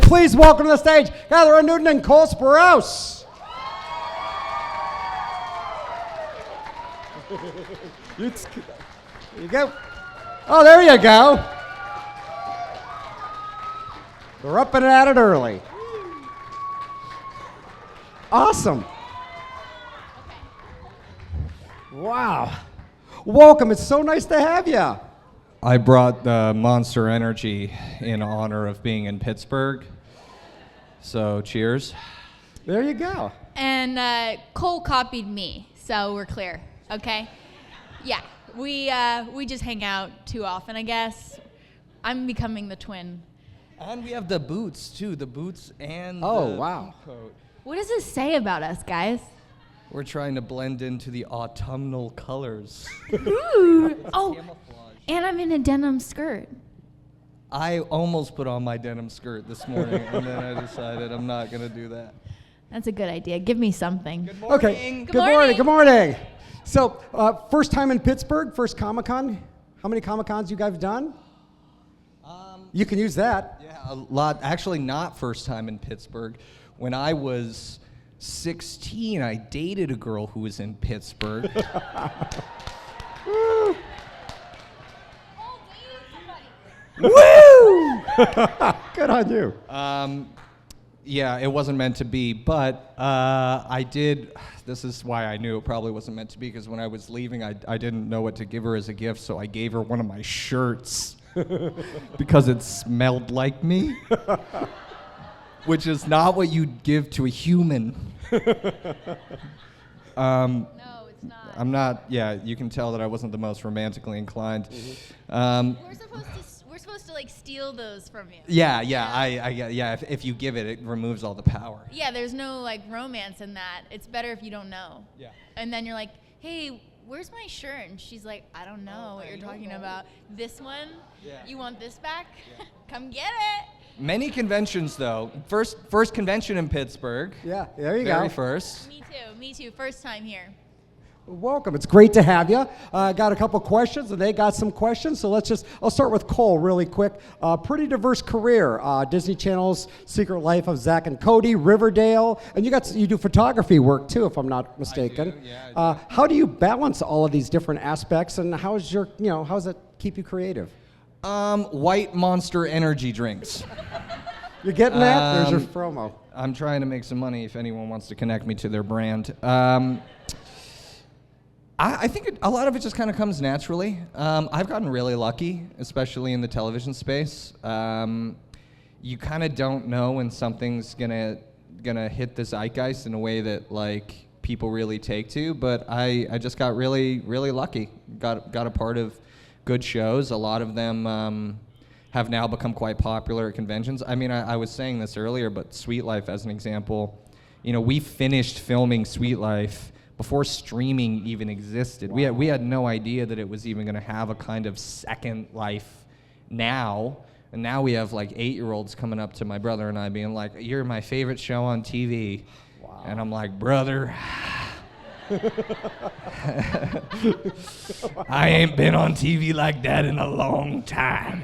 please welcome to the stage Kathryn Newton and Cole Sprouse. There you go. Oh, there you go. We're up and at it early. Awesome. Wow. Welcome. It's so nice to have you. I brought the Monster Energy in honor of being in Pittsburgh. So cheers. There you go. And Cole copied me, so we're clear, okay? Yeah, we just hang out too often, I guess. I'm becoming the twin. And we have the boots, too. The boots and Oh, the wow. coat. What does this say about us, guys? We're trying to blend into the autumnal colors. Ooh. Oh, Camouflage. and I'm in a denim skirt. I almost put on my denim skirt this morning, and then I decided I'm not going to do that. That's a good idea. Give me something. Good morning. Okay. Good Good morning. morning. Good morning. So, first time in Pittsburgh, first Comic-Con. How many Comic-Cons you guys have done? You can use that. Yeah, a lot. Actually, not first time in Pittsburgh. When I was 16, I dated a girl who was in Pittsburgh. Woo! Good on you. Yeah, it wasn't meant to be, but I did. This is why I knew it probably wasn't meant to be, because when I was leaving, I didn't know what to give her as a gift, so I gave her one of my shirts because it smelled like me, which is not what you'd give to a human. No, it's not. I'm not. Yeah, you can tell that I wasn't the most romantically inclined. We're supposed to like steal those from you. Yeah. If you give it, it removes all the power. Yeah, there's no like romance in that. It's better if you don't know. Yeah. And then you're like, hey, where's my shirt? And she's like, I don't know what you're talking about. This one? Yeah. You want this back? Yeah. Come get it. Many conventions, though. First convention in Pittsburgh. Yeah, there you Very go. first. Me too. First time here. Welcome. It's great to have you. Got a couple questions, and they got some questions. So I'll start with Cole really quick. Pretty diverse career. Disney Channel's Secret Life of Zack and Cody, Riverdale, and you do photography work too, if I'm not mistaken. I do, yeah, I do. How do you balance all of these different aspects, and how does it keep you creative? White Monster energy drinks. You're getting that? There's your promo. I'm trying to make some money if anyone wants to connect me to their brand. I think a lot of it just kind of comes naturally. I've gotten really lucky, especially in the television space. You kind of don't know when something's gonna hit the zeitgeist in a way that like people really take to. But I just got really lucky. Got a part of good shows. A lot of them have now become quite popular at conventions. I mean, I was saying this earlier, but Sweet Life as an example. We finished filming Sweet Life before streaming even existed. Wow. We had no idea that it was even going to have a kind of second life now. And now we have like 8-year-olds coming up to my brother and I being like, "You're my favorite show on TV." Wow. And I'm like, "Brother, I ain't been on TV like that in a long time."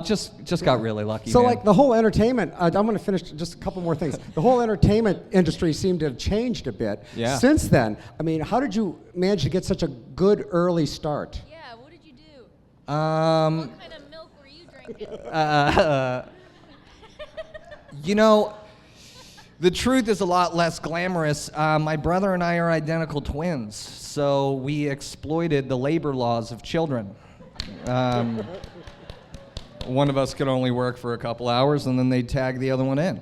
Just got really lucky. So, man. like the whole entertainment, I'm going to finish just a couple more things. The whole entertainment industry seemed to have changed a bit Yeah. since then. I mean, how did you manage to get such a good early start? Yeah, what did you do? Um, What kind of milk were you drinking? The truth is a lot less glamorous. My brother and I are identical twins, so we exploited the labor laws of children. One of us could only work for a couple hours, and then they'd tag the other one in.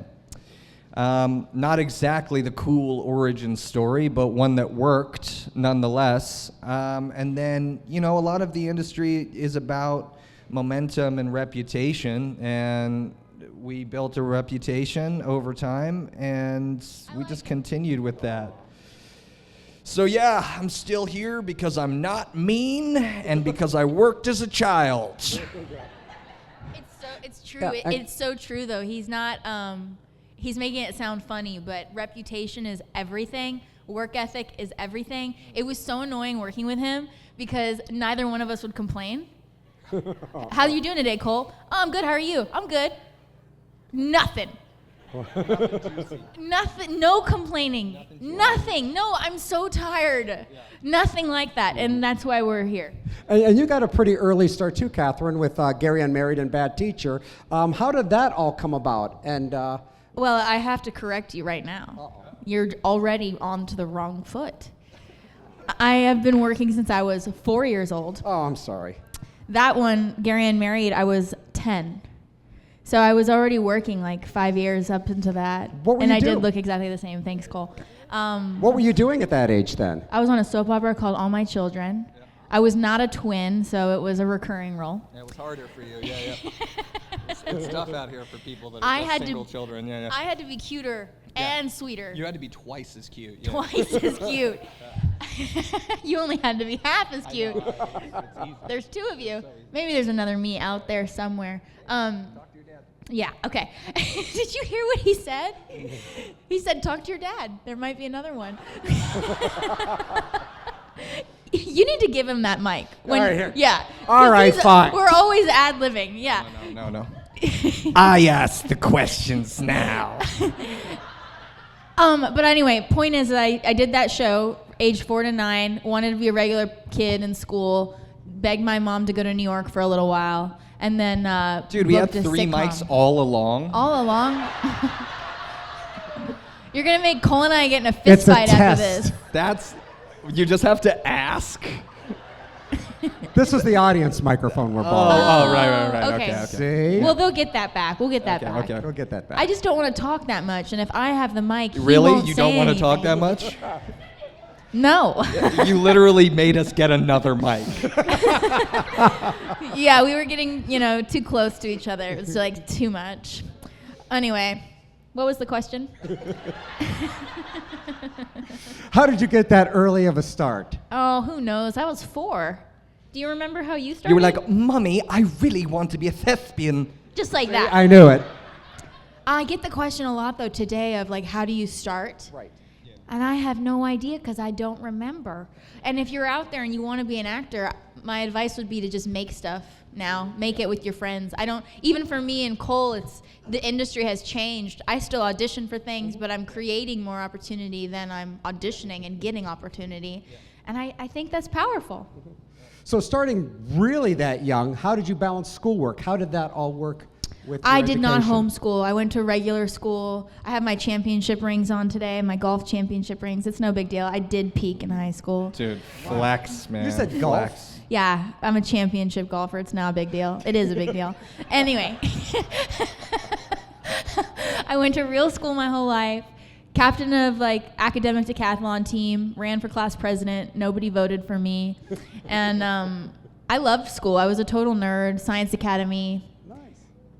Not exactly the cool origin story, but one that worked nonetheless. And then, a lot of the industry is about momentum and reputation, and we built a reputation over time, and we just continued with that. So yeah, I'm still here because I'm not mean and because I worked as a child. It's true. Yeah, It's so true, though. He's not. He's making it sound funny, but reputation is everything. Work ethic is everything. It was so annoying working with him because neither one of us would complain. How you doing today, Cole? Oh, I'm good. How are you? I'm good. Nothing. Nothing. No complaining. Nothing. No, I'm so tired. Nothing like that. And that's why we're here. And you got a pretty early start too, Kathryn, with Gary Unmarried and Bad Teacher. How did that all come about? And Well, I have to correct you right now. Uh-oh. You're already on to the wrong foot. I have been working since I was 4 years old. Oh, I'm sorry. That one, Gary Unmarried, I was 10. So I was already working like 5 years up into that. What were and you I doing? did look exactly the same. Thanks, Cole. What were you doing at that age then? I was on a soap opera called All My Children. Yeah. I was not a twin, so it was a recurring role. Yeah, it was harder for you. Yeah. It's tough out here for people that I are had just to- single children. Yeah. I had to be cuter Yeah. and sweeter. You had to be twice as cute. Yeah. Twice as cute. You only had to be half as cute. It's easy. There's two of you. Maybe there's another me out there somewhere. Talk to your dad. Yeah, okay. Did you hear what he said? He said, talk to your dad. There might be another one. You need to give him that mic. All right, here. Yeah. All 'Cause right, fine. We're always ad-libbing, yeah. No. I ask the questions now. But anyway, point is that I did that show, age 4 to 9, wanted to be a regular kid in school, begged my mom to go to New York for a little while, and then Dude, we had booked a 3 sitcom. mics all along. All along? You're going to make Cole and I get in a fist It's a fight after test. this. You just have to ask. This is the audience microphone we're borrowing. Oh, right. Okay. See? Well, they'll get that back. We'll get that back. okay. We'll get that back. I just don't want to talk that much, and if I have the mic, he Really? won't You say don't want to talk that anything. much? No. You literally made us get another mic. Yeah, we were getting, too close to each other. It was like too much. Anyway, what was the question? How did you get that early of a start? Oh, who knows? I was 4. Do you remember how you started? You were like, Mommy, I really want to be a thespian. just like that. I knew it. I get the question a lot though today of like, how do you start? Right. And I have no idea because I don't remember. And if you're out there and you want to be an actor, my advice would be to just make stuff now. Make it with your friends. Even for me and Cole, the industry has changed. I still audition for things, but I'm creating more opportunity than I'm auditioning and getting opportunity. Yeah. And I think that's powerful. So starting really that young, how did you balance schoolwork? How did that all work with your I did not education? homeschool. I went to regular school. I have my championship rings on today, my golf championship rings. It's no big deal. I did peak in high school. Dude, flex, man. You said golf? Flex. Yeah, I'm a championship golfer. It's not a big deal. It is a big deal. Anyway, I went to real school my whole life. Captain of academic decathlon team, ran for class president. Nobody voted for me. And I loved school. I was a total nerd, science academy. Nice.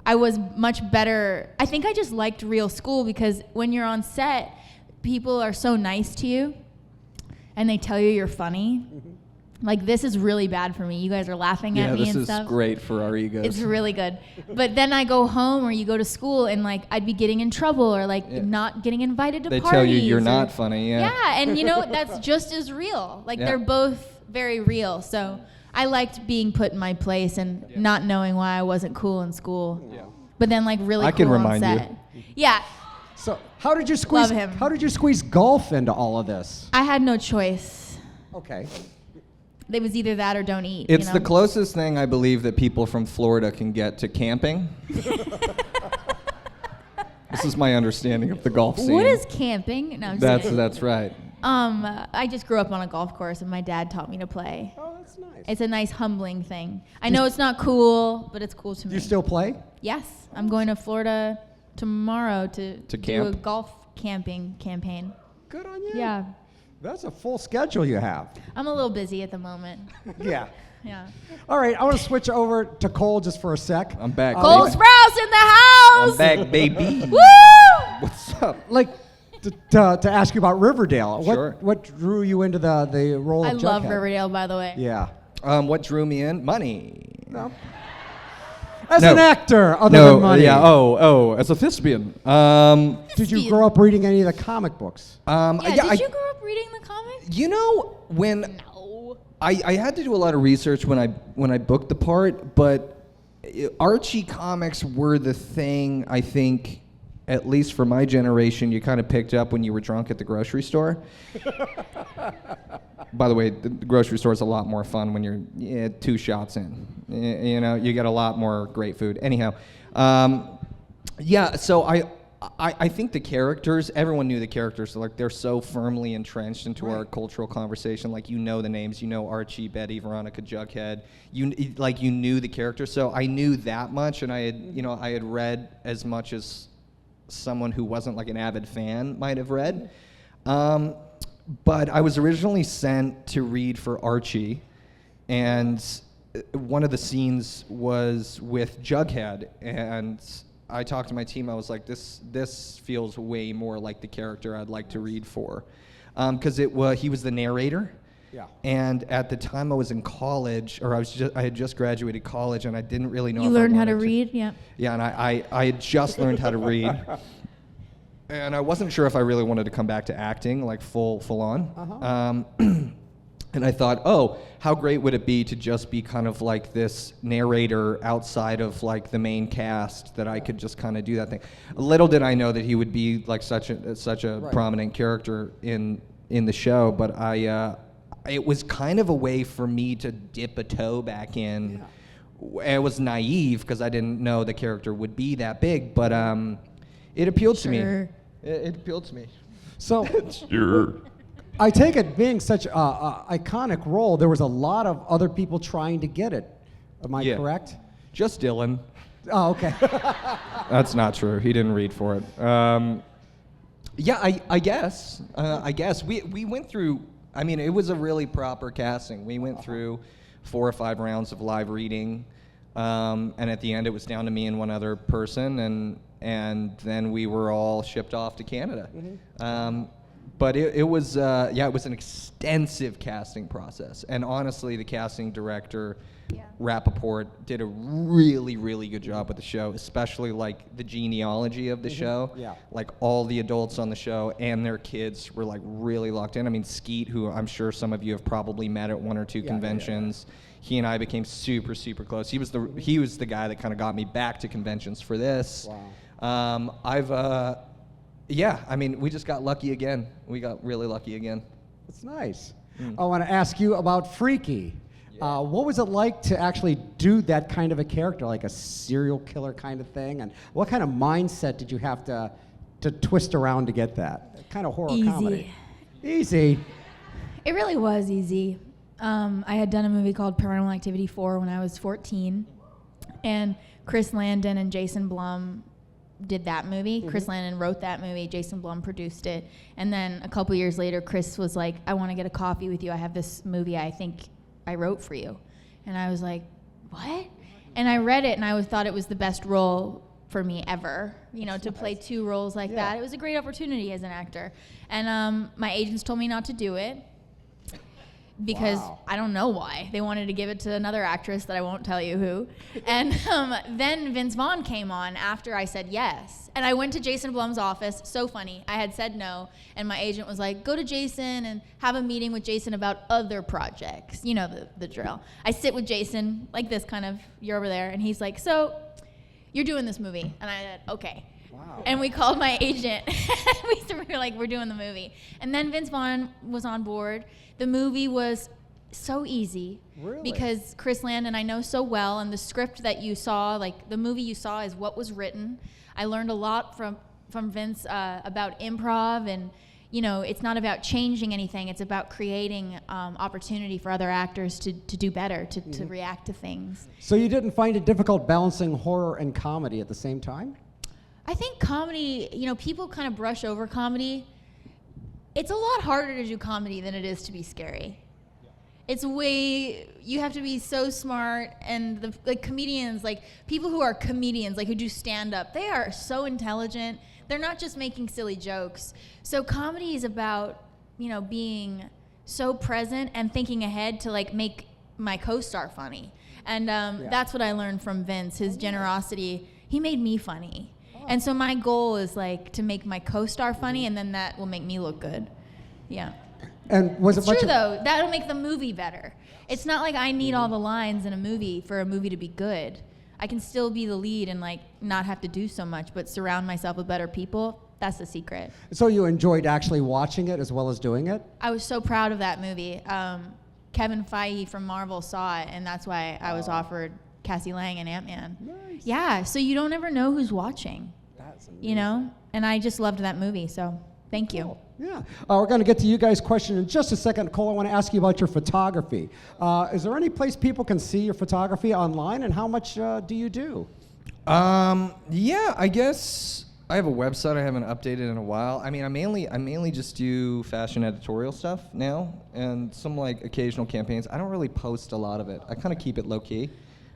I was much better. I think I just liked real school because when you're on set, people are so nice to you and they tell you you're funny. Like, this is really bad for me. You guys are laughing at me and stuff. Yeah, this is great for our egos. It's really good. But then I go home or you go to school and I'd be getting in trouble or not getting invited to They parties. tell you you're or- not funny, yeah. Yeah, and that's just as real. Yeah. They're both very real. So I liked being put in my place and not knowing why I wasn't cool in school. Yeah. But then really I cool can on remind you. set. Yeah, So how did you squeeze? Love him. How did you squeeze golf into all of this? I had no choice. Okay. It was either that or don't eat. It's the closest thing I believe that people from Florida can get to camping. This is my understanding of the golf scene. What is camping? No, I'm just kidding. That's right. I just grew up on a golf course and my dad taught me to play. Oh, that's nice. It's a nice humbling thing. I know it's not cool, but it's cool to me. You still play? Yes, I'm going to Florida tomorrow to do camp? a golf camping campaign. Good on you. Yeah, That's a full schedule you have. I'm a little busy at the moment. Yeah. Yeah. All right, I want to switch over to Cole just for a sec. I'm back. Cole baby. Sprouse in the house. I'm back, baby. Woo! What's up? Like to ask you about Riverdale. Sure. What drew you into the role I of love Jughead? Riverdale, by the way. Yeah. What drew me in? Money. No. As No. an actor, other than money. Yeah. As a thespian. Did you grow up reading any of the comic books? Yeah, did you grow up reading the comics? You know when No. I had to do a lot of research when I booked the part, but Archie comics were the thing, I think, at least for my generation, you kind of picked up when you were drunk at the grocery store. By the way, the grocery store is a lot more fun when you're 2 shots in. You know, you get a lot more great food. Anyhow, so I think the characters, everyone knew the characters, so like they're so firmly entrenched into our cultural conversation. Like, you know the names, you know Archie, Betty, Veronica, Jughead. You knew the characters, so I knew that much, and I had read as much as someone who wasn't like an avid fan might have read. But I was originally sent to read for Archie, and one of the scenes was with Jughead, and I talked to my team. I was like, this feels way more like the character I'd like to read for, because he was the narrator. Yeah. And at the time I was in college, or I had just graduated college, and I didn't really know. You learned how to read, yeah. Yeah, and I had just learned how to read, and I wasn't sure if I really wanted to come back to acting, like full on. And I thought, oh, how great would it be to just be kind of like this narrator outside of like the main cast, that I could just kind of do that thing. Little did I know that he would be like such a prominent character in the show, but it was kind of a way for me to dip a toe back in. Yeah. It was naive because I didn't know the character would be that big, but it appealed to me. It appealed to me. So. Sure. I take it, being such an iconic role, there was a lot of other people trying to get it. Am I correct? Just Dylan. Oh, okay. That's not true. He didn't read for it. I guess. We went through, I mean, it was a really proper casting. We went through 4 or 5 rounds of live reading, and at the end it was down to me and one other person, and then we were all shipped off to Canada. Mm-hmm. But it was an extensive casting process. And honestly, the casting director, Rappaport, did a really, really good job with the show, especially like the genealogy of the show. Yeah. Like all the adults on the show and their kids were like really locked in. I mean, Skeet, who I'm sure some of you have probably met at 1 or 2 conventions, he and I became super, super close. He was the guy that kind of got me back to conventions for this. Wow. I mean, we just got lucky again. We got really lucky again. That's nice. I want to ask you about Freaky. Yeah. What was it like to actually do that kind of a character, like a serial killer kind of thing? And what kind of mindset did you have to twist around to get that? Kind of horror comedy. Easy. It really was easy. I had done a movie called Paranormal Activity 4 when I was 14. And Chris Landon and Jason Blum did that movie. Mm-hmm. Chris Landon wrote that movie. Jason Blum produced it. And then a couple years later, Chris was like, I want to get a coffee with you. I have this movie I think I wrote for you. And I was like, what? And I read it, and I thought it was the best role for me ever, to play 2 roles like that. It was a great opportunity as an actor. And my agents told me not to do it because I don't know why. They wanted to give it to another actress that I won't tell you who. And then Vince Vaughn came on after I said yes. And I went to Jason Blum's office. So funny. I had said no, and my agent was like, go to Jason and have a meeting with Jason about other projects. You know the drill. I sit with Jason like this kind of, you're over there, and he's like, so you're doing this movie. And I said, okay. Wow. And we called my agent. we were like, we're doing the movie. And then Vince Vaughn was on board. The movie was so easy. Really? Because Chris Landon I know so well, and the script that you saw, like the movie you saw is what was written. I learned a lot from Vince about improv, and it's not about changing anything. It's about creating opportunity for other actors to do better, to react to things. So you didn't find it difficult balancing horror and comedy at the same time? I think comedy, people kind of brush over comedy. It's a lot harder to do comedy than it is to be scary. It's you have to be so smart, and the comedians, like people who are comedians, like who do stand-up, they are so intelligent. They're not just making silly jokes. So comedy is about, being so present and thinking ahead to like make my co-star funny. And that's what I learned from Vince, his generosity. He made me funny. And so my goal is like to make my co-star funny, and then that will make me look good. Yeah. And was it's it much true though? That'll make the movie better. It's not like I need all the lines in a movie for a movie to be good. I can still be the lead and like not have to do so much, but surround myself with better people. That's the secret. So you enjoyed actually watching it as well as doing it? I was so proud of that movie. Kevin Feige from Marvel saw it, and that's why I was offered Cassie Lang and Ant-Man. Nice. Yeah, so you don't ever know who's watching, That's amazing. you know? And I just loved that movie, so thank you. Cool. Yeah. We're going to get to you guys' question in just a second. Cole, I want to ask you about your photography. Is there any place people can see your photography online, and how much do you do? Yeah, I guess I have a website I haven't updated in a while. I mean, I mainly just do fashion editorial stuff now, and some like occasional campaigns. I don't really post a lot of it. I kind of keep it low key,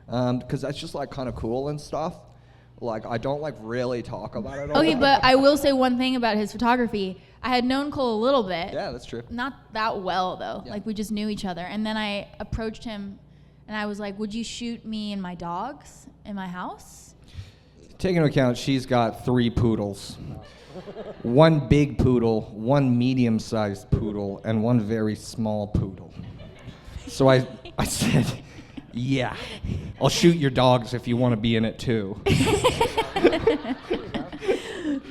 because that's just like kind of cool and stuff. Like I don't like really talk about it. Okay, but I will say one thing about his photography. I had known Cole a little bit. Yeah, that's true. Not that well, though. Yeah. Like, we just knew each other. And then I approached him, and I was like, would you shoot me and my dogs in my house? Take into account she's got 3 poodles. 1 big poodle, 1 medium-sized poodle, and 1 very small poodle. So I said, yeah, I'll shoot your dogs if you want to be in it too.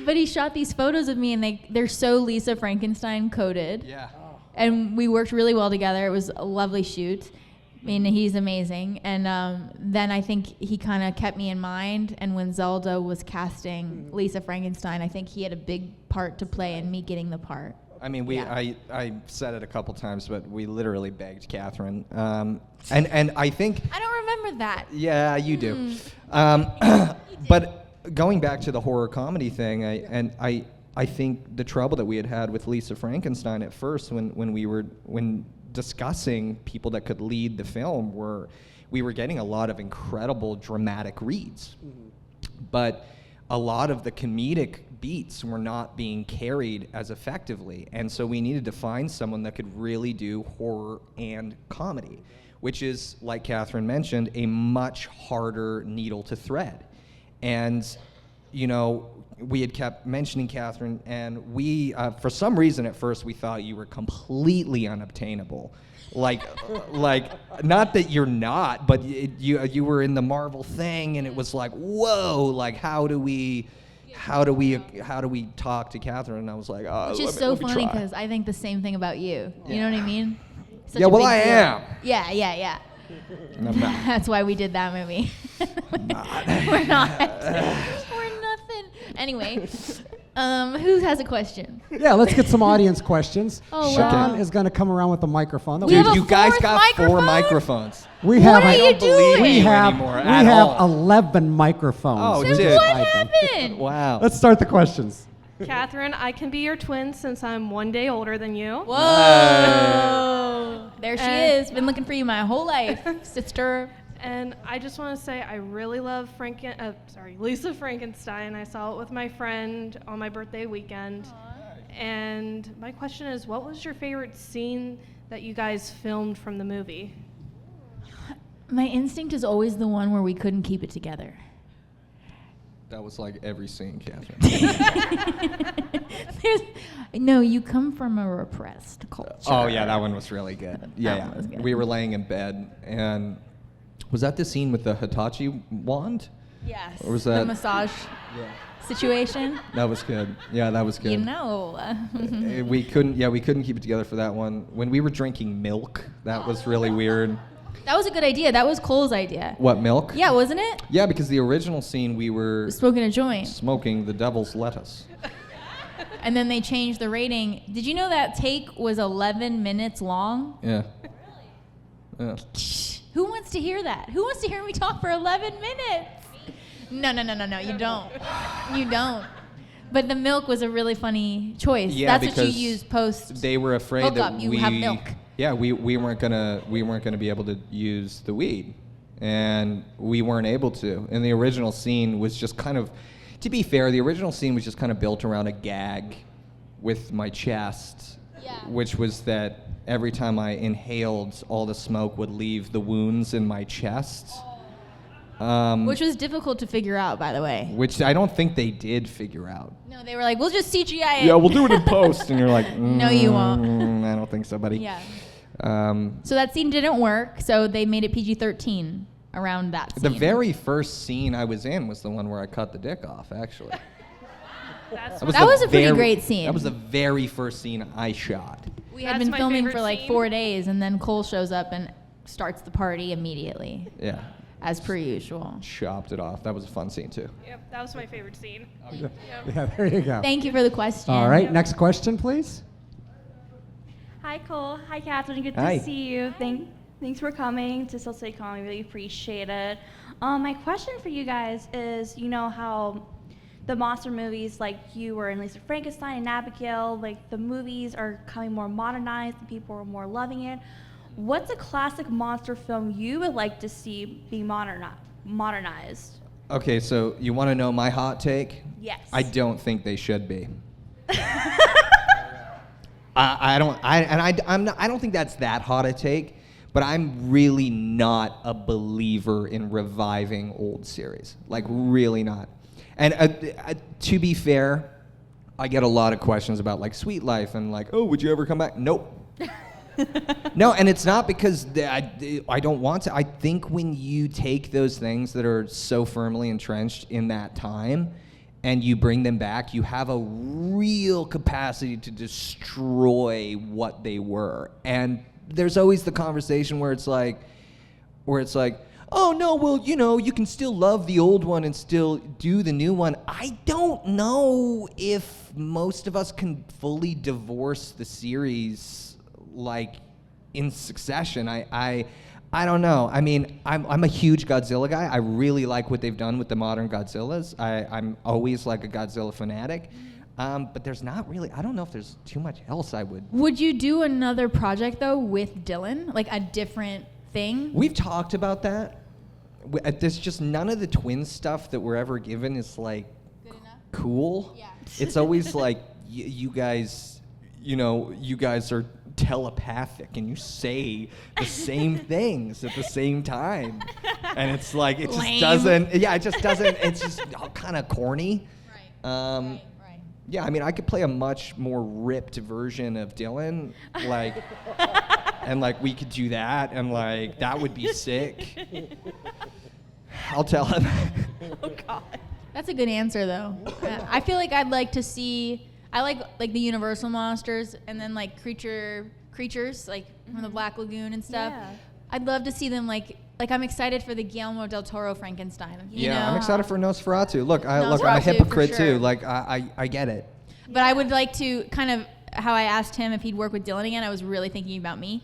But he shot these photos of me, and they're so Lisa Frankenstein coded. Yeah. And we worked really well together. It was a lovely shoot. I mean, he's amazing. And then I think he kind of kept me in mind. And when Zelda was casting Lisa Frankenstein, I think he had a big part to play in me getting the part. I mean, Yeah. I said it a couple times, but we literally begged Kathryn. And I think, I don't remember that. yeah, you do. But going back to the horror comedy thing, I think the trouble that we had with Lisa Frankenstein at first when discussing people that could lead the film we were getting a lot of incredible dramatic reads. But a lot of the comedic beats were not being carried as effectively, and so we needed to find someone that could really do horror and comedy, which is, like Kathryn mentioned, a much harder needle to thread. And, you know, we had kept mentioning Kathryn, and we, for some reason at first, we thought you were completely unobtainable. Like, not that you're not, but you were in the Marvel thing, and it was like, whoa, like how do we talk to Kathryn? And I was like, oh, Which is so funny because I think the same thing about you. You know what I mean? Such Yeah, a well, big I deal. am. Yeah. And I'm not. That's why we did that movie. We're not. We're nothing. Anyway, who has a question? Yeah, let's get some audience questions. Oh, Sean wow. is going to come around with the microphone. We have Dude, a you guys fourth got 4 microphone? microphones. We What have are a- you doing? we have anymore we at have all. 11 microphones. Oh, Then dude. what happened? Wow. Let's start the questions. Kathryn, I can be your twin since I'm 1 day older than you. Whoa! There she And- is. Been looking for you my whole life, sister. And I just want to say I really love Lisa Frankenstein. I saw it with my friend on my birthday weekend. And my question is, what was your favorite scene that you guys filmed from the movie? My instinct is always the one where we couldn't keep it together. That was like every scene, Kathryn. No, you come from a repressed culture. Oh yeah, that one was really good. Yeah, one was good. We were laying in bed, and was that the scene with the Hitachi wand? Yes. Or was the that- massage situation? That was good. Yeah, that was good. You know. We couldn't keep it together for that one. When we were drinking milk, that was really weird. That was a good idea. That was Cole's idea. What, milk? Yeah, wasn't it? Yeah, because the original scene we were Smoking a joint. smoking the devil's lettuce. And then they changed the rating. Did you know that take was 11 minutes long? Yeah. Yeah. Who wants to hear that? Who wants to hear me talk for 11 minutes? No, you don't. You don't. But the milk was a really funny choice. Yeah, That's what you because use post. They were afraid Hook that up, you have milk. Yeah, we weren't gonna be able to use the weed, and we weren't able to. And the original scene was just kind of, to be fair, the original scene was just kind of built around a gag with my chest, which was that every time I inhaled, all the smoke would leave the wounds in my chest. Which was difficult to figure out, by the way. Which I don't think they did figure out. No, they were like, we'll just CGI it. Yeah, we'll do it in post, and you're like, No, you won't. I don't think so, buddy. Yeah. So that scene didn't work, so they made it PG-13 around that scene. The very first scene I was in was the one where I cut the dick off, actually. That's That was a pretty great scene. That was the very first scene I shot. We had That's been my filming favorite for like scene. 4 days, and then Cole shows up and starts the party immediately, Yeah, as per usual. chopped it off. That was a fun scene, too. Yep, that was my favorite scene. Yeah, there you go. Thank you for the question. All right, next question, please. Hi, Cole. Hi, Kathryn. Good Hi. to see you. Thanks for coming to Still Calm. We really appreciate it. My question for you guys is, you know how the monster movies, like you were in Lisa Frankenstein and Abigail, like the movies are becoming more modernized and people are more loving it. What's a classic monster film you would like to see be modernized? Okay, so you want to know my hot take? Yes. I don't think they should be. I don't think that's that hot a take, but I'm really not a believer in reviving old series. Like, really not. And to be fair, I get a lot of questions about like Sweet Life and like, oh, would you ever come back? Nope. No, and it's not because I don't want to. I think when you take those things that are so firmly entrenched in that time and you bring them back, you have a real capacity to destroy what they were. And there's always the conversation where it's like, oh no, well, you know, you can still love the old one and still do the new one. I don't know if most of us can fully divorce the series like in succession. I don't know. I mean, I'm a huge Godzilla guy. I really like what they've done with the modern Godzillas. I'm always like a Godzilla fanatic. But there's not really, I don't know if there's too much else I would. Would you do another project though with Dylan, like a different thing? We've talked about that. There's just none of the twin stuff that we're ever given is like Good enough? cool. Yeah. It's always like you guys, you know, you guys are telepathic and you say the same things at the same time, and it's like it just Lame. doesn't. Yeah, it just doesn't. It's just kind of corny. Right. Right. Yeah, I mean, I could play a much more ripped version of Dylan, like, and like we could do that, and like that would be sick. I'll tell him. Oh, God. That's a good answer though. I feel like I'd like to see. I like the Universal monsters and then like creatures like from the Black Lagoon and stuff. Yeah. I'd love to see them like I'm excited for the Guillermo del Toro Frankenstein. You know? I'm excited for Nosferatu. Look, I'm a Nosferatu, hypocrite for sure. too. Like I get it. But I would like to kind of how I asked him if he'd work with Dylan again. I was really thinking about me.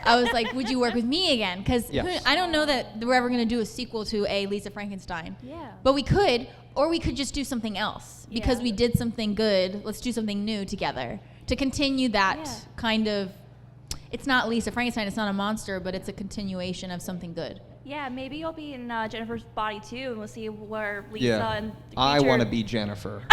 I was like, would you work with me again? Because Yes. I don't know that we're ever going to do a sequel to a Lisa Frankenstein. Yeah. But we could, or we could just do something else because Yeah. we did something good. Let's do something new together to continue that Yeah. kind of. It's not Lisa Frankenstein. It's not a monster, but it's a continuation of something good. Yeah, maybe you'll be in Jennifer's body too, and we'll see where Lisa Yeah. and the I future- want to be Jennifer.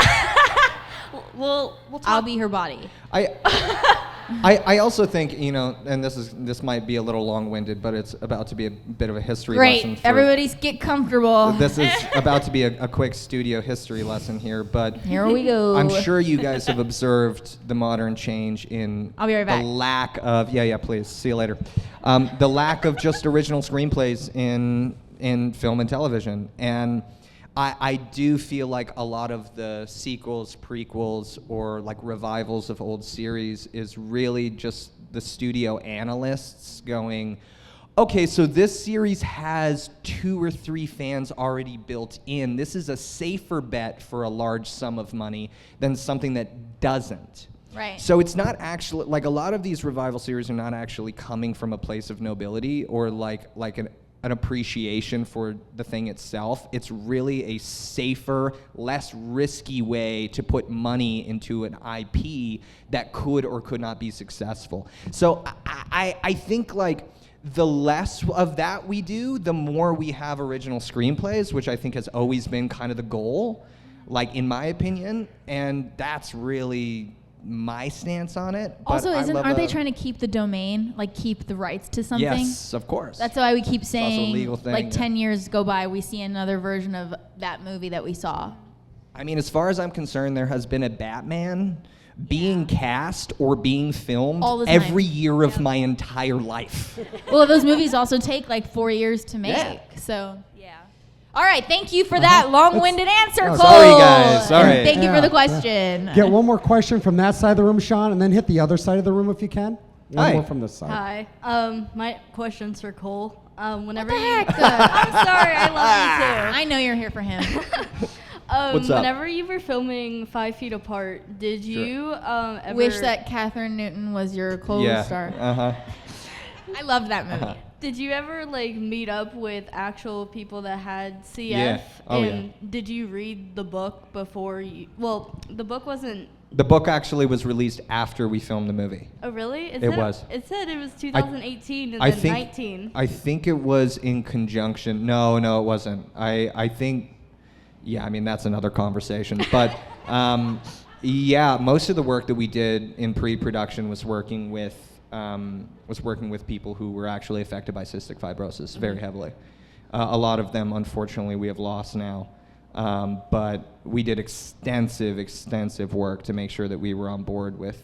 We'll talk. I'll be her body. I also think, you know, and this might be a little long-winded, but it's about to be a bit of a history lesson. Great. Everybody's get comfortable. This is about to be a quick studio history lesson here, but Here we go. I'm sure you guys have observed the modern change in I'll be right back. the lack of please see you later. The lack of just original screenplays in film and television, and I do feel like a lot of the sequels, prequels, or like revivals of old series is really just the studio analysts going, okay, so this series has 2 or 3 fans already built in. This is a safer bet for a large sum of money than something that doesn't. Right. So it's not actually, like a lot of these revival series are not actually coming from a place of nobility or like an appreciation for the thing itself. It's really a safer, less risky way to put money into an IP that could or could not be successful. So I think like the less of that we do, the more we have original screenplays, which I think has always been kind of the goal, like in my opinion, and that's really my stance on it. But Also, I love aren't they trying to keep the domain, like keep the rights to something? Yes, of course. That's why we keep also a saying, legal thing, like yeah. 10 years go by, we see another version of that movie that we saw. I mean, as far as I'm concerned, there has been a Batman, being cast or being filmed All the time. every year of my entire life. Well, those movies also take like 4 years to make. Yeah. So. Yeah. All right, thank you for that long-winded answer, Cole. Sorry, guys, sorry. And thank you Yeah. for the question. Get one more question from that side of the room, Sean, and then hit the other side of the room if you can. One Hi. more from this side. Hi. My question's for Cole. Whenever What the you, heck? I'm sorry, I love I know you're here for him. you too. What's up? Whenever you were filming 5 Feet Apart, did you ever Wish that Kathryn Newton was your co-star. Uh-huh. I loved that movie. Did you ever like meet up with actual people that had CF? Yeah. Oh, and did you read the book before you? Well, the book wasn't. The book actually was released after we filmed the movie. Oh, really? It was. It said it was 2018 and I then think 19. I think it was in conjunction. No, it wasn't. I think, yeah, I mean that's another conversation. But yeah, most of the work that we did in pre-production was working with people who were actually affected by cystic fibrosis very heavily. A lot of them, unfortunately, we have lost now. But we did extensive work to make sure that we were on board with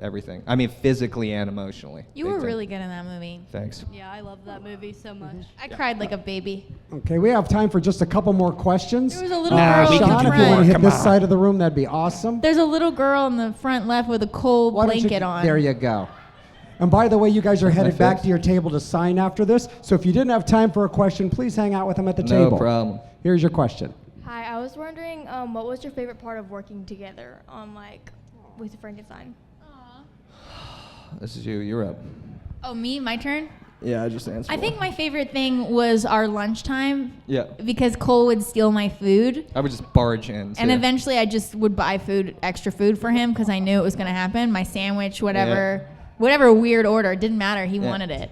everything. I mean, physically and emotionally. You Big were time. really good in that movie. Thanks. Yeah, I love that movie so much. I cried like a baby. Okay, we have time for just a couple more questions. There was a little girl in the Sean, if you want to front. hit this side of the room, that'd be awesome. There's a little girl in the front left with a cold Why don't you- blanket on. There you go. And by the way, you guys are headed back to your table to sign after this. So if you didn't have time for a question, please hang out with them at the table. No problem. Here's your question. Hi, I was wondering, what was your favorite part of working together on with Frankenstein? This is you. You're up. Oh, me? My turn? Yeah, I just answered. I think my favorite thing was our lunchtime Yeah. because Cole would steal my food. I would just barge in. And too. eventually I just would buy extra food for him because I knew it was going to happen. My sandwich, whatever weird order, it didn't matter. He wanted it.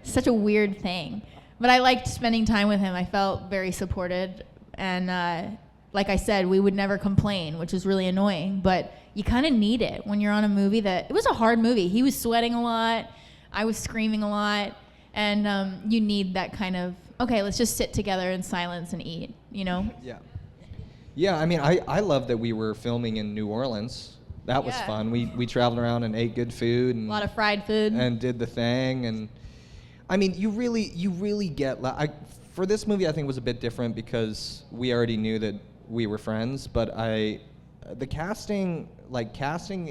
Such a weird thing. But I liked spending time with him. I felt very supported. And like I said, we would never complain, which is really annoying. But you kind of need it when you're on a movie it was a hard movie. He was sweating a lot. I was screaming a lot. And you need that kind of, okay, let's just sit together in silence and eat, you know? Yeah. Yeah, I mean, I love that we were filming in New Orleans. That was Yeah. fun. We traveled around and ate good food and A lot of fried food. and did the thing. And I mean, you really get. For this movie, I think it was a bit different because we already knew that we were friends. But the casting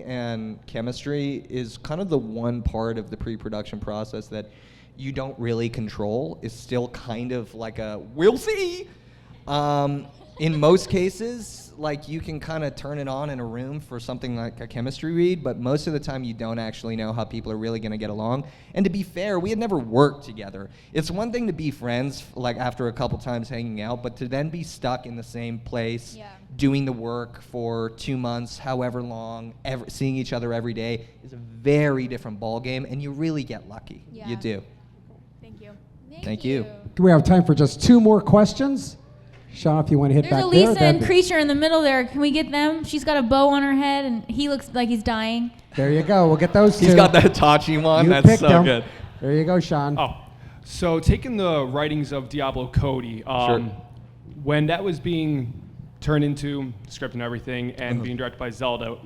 and chemistry is kind of the one part of the pre-production process that you don't really control. It's still kind of like a we'll see. In most cases, like you can kind of turn it on in a room for something like a chemistry read, but most of the time you don't actually know how people are really going to get along. And to be fair, we had never worked together. It's one thing to be friends, like after a couple times hanging out, but to then be stuck in the same place, doing the work for 2 months, however long, seeing each other every day is a very different ballgame, and you really get lucky. Yeah. You do. Thank you. Thank you. We have time for just 2 more questions. Sean, if you want to hit There's back Elisa there. and that'd be- Creature in the middle there. Can we get them? She's got a bow on her head, and he looks like he's dying. There you go. We'll get those 2. He's got that Hitachi one. You That's picked so them. good. There you go, Sean. Oh, so taking the writings of Diablo Cody, Sure. when that was being turned into script and everything and being directed by Zelda,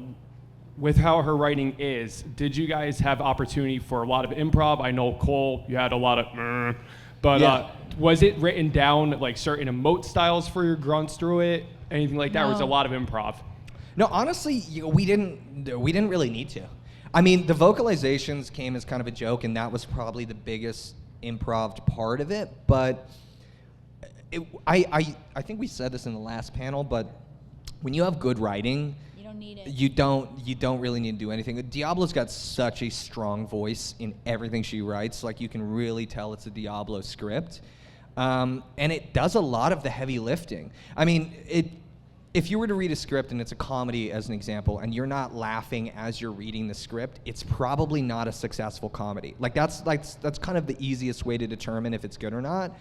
with how her writing is, did you guys have opportunity for a lot of improv? I know, Cole, you had a lot of, but Yeah. Was it written down like certain emote styles for your grunts through it? Anything like that? Or was it a No. lot of improv? No, honestly, we didn't really need to. I mean, the vocalizations came as kind of a joke, and that was probably the biggest improv part of it. But I think we said this in the last panel, but when you have good writing, You don't need it. you don't really need to do anything. Diablo's got such a strong voice in everything she writes. Like you can really tell it's a Diablo script, and it does a lot of the heavy lifting. I mean, if you were to read a script and it's a comedy as an example, and you're not laughing as you're reading the script, it's probably not a successful comedy. Like that's kind of the easiest way to determine if it's good or not.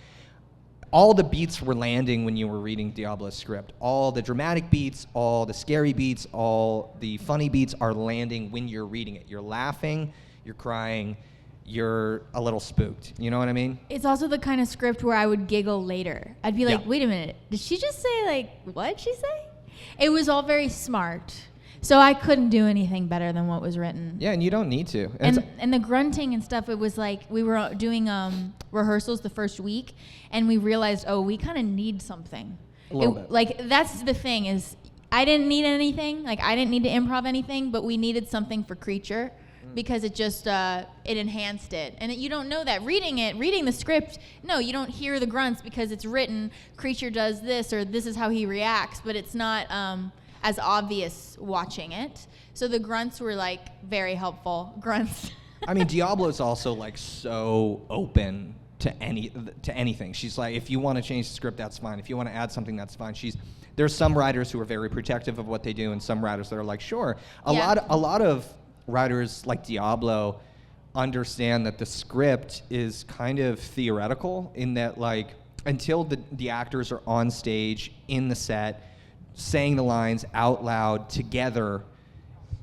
All the beats were landing when you were reading Diablo's script. All the dramatic beats, all the scary beats, all the funny beats are landing when you're reading it. You're laughing, you're crying, you're a little spooked. You know what I mean? It's also the kind of script where I would giggle later. I'd be like, Yeah. wait a minute, did she just say, like, what'd she say? It was all very smart. So I couldn't do anything better than what was written. Yeah, and you don't need to. And the grunting and stuff, it was like we were doing rehearsals the first week, and we realized, we kind of need something. A little bit. Like, that's the thing is, I didn't need anything. Like, I didn't need to improv anything, but we needed something for Creature because it just, it enhanced it. And you don't know that. Reading the script, no, you don't hear the grunts because it's written, Creature does this, or this is how he reacts, but it's not as obvious watching it. So the grunts were, like, very helpful. Grunts. I mean, Diablo's also, like, so open to anything. She's like, if you want to change the script, that's fine. If you want to add something, that's fine. There's some writers who are very protective of what they do, and some writers that are like, sure. A lot of writers like Diablo understand that the script is kind of theoretical in that, like, until the actors are on stage in the set saying the lines out loud together,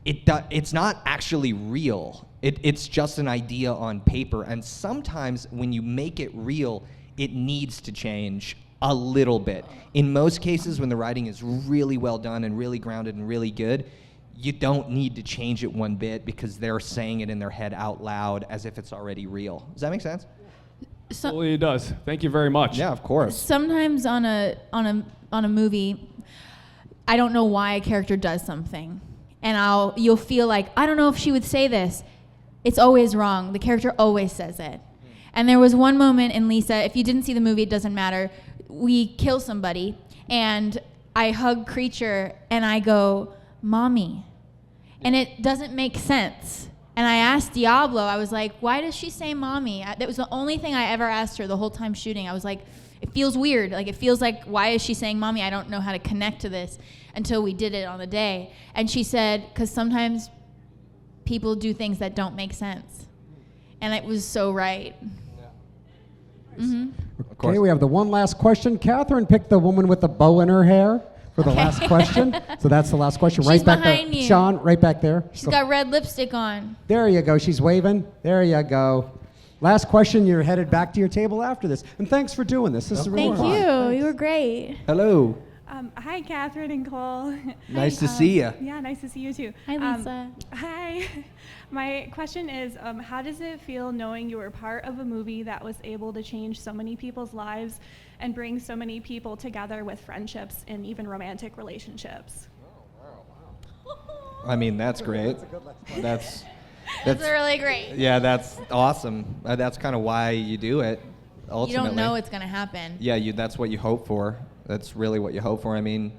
it's not actually real. It's just an idea on paper. And sometimes when you make it real, it needs to change a little bit. In most cases, when the writing is really well done and really grounded and really good, you don't need to change it one bit because they're saying it in their head out loud as if it's already real. Does that make sense? Well, it does. Thank you very much. Yeah, of course. Sometimes on a movie, I don't know why a character does something, and you'll feel like, I don't know if she would say this. It's always wrong. The character always says it. And there was one moment in Lisa, if you didn't see the movie, it doesn't matter. We kill somebody, and I hug Creature, and I go, Mommy. And it doesn't make sense. And I asked Diablo, I was like, why does she say Mommy? That was the only thing I ever asked her the whole time shooting. I was like, it feels weird. Like, it feels like, why is she saying Mommy? I don't know how to connect to this until we did it on the day. And she said, because sometimes people do things that don't make sense. And it was so right. Mm-hmm. Okay, we have the one last question. Kathryn picked the woman with the bow in her hair for the last question. So that's the last question. She's right back behind there. you. Sean, right back there. She's got red lipstick on. There you go. She's waving. There you go. Last question. You're headed back to your table after this. And thanks for doing this. This is really Thank fun. you. You were great. Hello. Hi, Kathryn and Cole. Nice to see you. Yeah, nice to see you too. Hi, Lisa. Hi. My question is, how does it feel knowing you were part of a movie that was able to change so many people's lives and bring so many people together with friendships and even romantic relationships? I mean, that's great. That's really great. Yeah, that's awesome. That's kind of why you do it, ultimately. You don't know it's going to happen. Yeah, that's what you hope for. That's really what you hope for. I mean,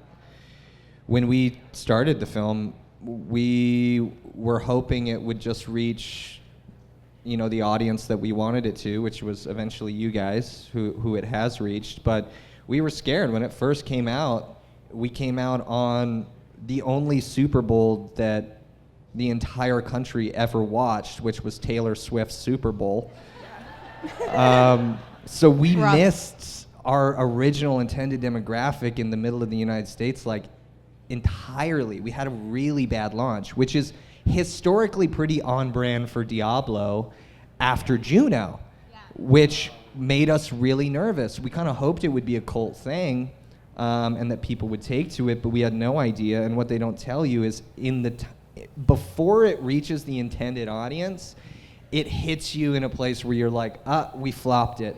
when we started the film, we were hoping it would just reach, the audience that we wanted it to, which was eventually you guys, who it has reached. But we were scared when it first came out. We came out on the only Super Bowl that the entire country ever watched, which was Taylor Swift's Super Bowl. So we missed our original intended demographic in the middle of the United States, like, entirely. We had a really bad launch, which is historically pretty on brand for Diablo after Juno, which made us really nervous. We kind of hoped it would be a cult thing, and that people would take to it, but we had no idea. And what they don't tell you is before it reaches the intended audience, it hits you in a place where you're like, we flopped it.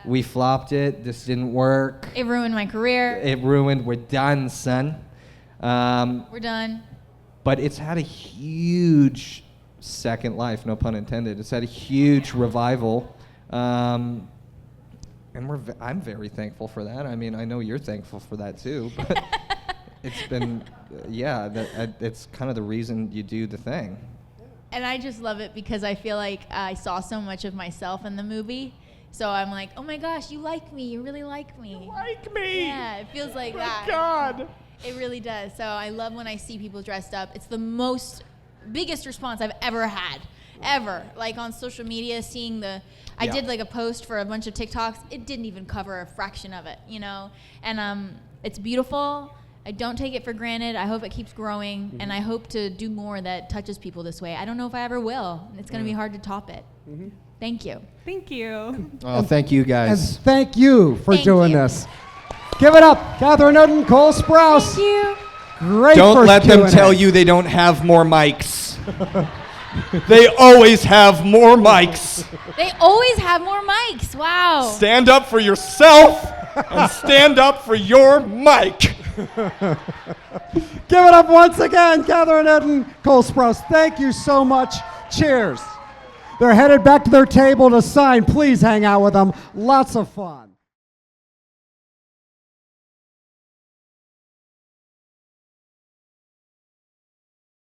We flopped it. This didn't work. It ruined my career. We're done, son. We're done. But it's had a huge second life, no pun intended. It's had a huge revival. And I'm very thankful for that. I mean, I know you're thankful for that too. But it's been, it's kind of the reason you do the thing. And I just love it because I feel like I saw so much of myself in the movie. So I'm like, oh my gosh, you like me. You really like me. You like me. Yeah, it feels like that. God. It really does. So I love when I see people dressed up. It's the biggest response I've ever had, ever. Like on social media, seeing I did like a post for a bunch of TikToks. It didn't even cover a fraction of it, And it's beautiful. I don't take it for granted. I hope it keeps growing, and I hope to do more that touches people this way. I don't know if I ever will. It's going to be hard to top it. Mm-hmm. Thank you. Thank you. Oh, thank you guys. And thank you for Thank doing you. this. Give it up, Kathryn Newton, Cole Sprouse. Thank you. Great Don't first let them Q&A. tell you they don't have more mics. They always have more mics. They always have more mics. Wow. Stand up for yourself and stand up for your mic. Give it up once again, Kathryn and Cole Sprouse. Thank you so much. Cheers. They're headed back to their table to sign. Please hang out with them. Lots of fun.